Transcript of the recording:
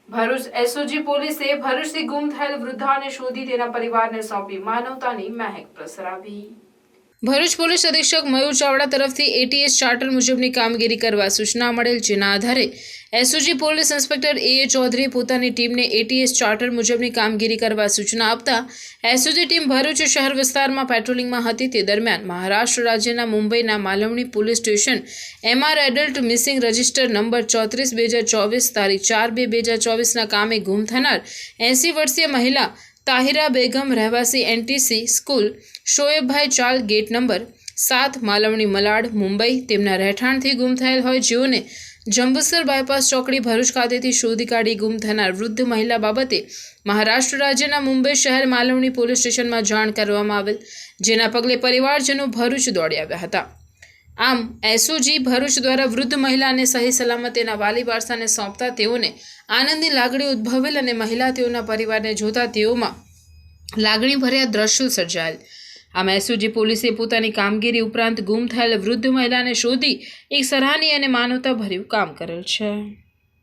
Bharuch SOG પોલીસે ભરૂચથી ગુમ થયેલ વૃદ્ધાને શોધી તેના પરિવારને સોંપી માનવતાની મહેક પ્રસરાવી। ભરૂચ પોલીસ અધિક્ષક મયુર ચાવડા તરફથી એટીએસ ચાર્ટર મુજબની કામગીરી કરવા સૂચના મળેલ, જેના આધારે એસઓજી પોલીસ ઇન્સ્પેક્ટર એ ચૌધરીએ પોતાની ટીમને એટીએસ ચાર્ટર મુજબની કામગીરી કરવા સૂચના આપતા એસઓજી ટીમ ભરૂચ શહેર વિસ્તારમાં પેટ્રોલિંગમાં હતી। તે દરમિયાન મહારાષ્ટ્ર રાજ્યના મુંબઈના Malvani police station MR adult missing register number 34/2024 તારીખ 4/2/2024ના કામે ગુમ થનાર 80 વર્ષીય મહિલા તાહિરા બેગમ રહેવાસી NTC સ્કૂલ શોએબભાઈ ચાલ ગેટ નંબર 7 માલવણી મલાડ મુંબઈ તેમના રહેઠાણથી ગુમ થયેલ હોય, જેઓને જંબુસર બાયપાસ ચોકડી ભરૂચ ખાતેથી શોધી કાઢી ગુમ થનાર વૃદ્ધ મહિલા બાબતે મહારાષ્ટ્ર રાજ્યના મુંબઈ શહેર માલવણી પોલીસ સ્ટેશનમાં જાણ કરવામાં આવેલ, જેના પગલે પરિવારજનો ભરૂચ દોડી આવ્યા હતા। આમ એસઓજી ભરૂચ દ્વારા વૃદ્ધ મહિલાને સહી સલામત તેના વાલી વારસાને સોંપતા તેઓને આનંદની લાગણી ઉદ્ભવેલ અને મહિલા તેઓના પરિવારને જોતા તેઓમાં લાગણીભર્યા દ્રશ્યો સર્જાયેલ। આમ એસઓજી પોલીસે પોતાની કામગીરી ઉપરાંત ગુમ થયેલ વૃદ્ધ મહિલાને શોધી એક સરાહનીય અને માનવતાભર્યું કામ કરેલ છે।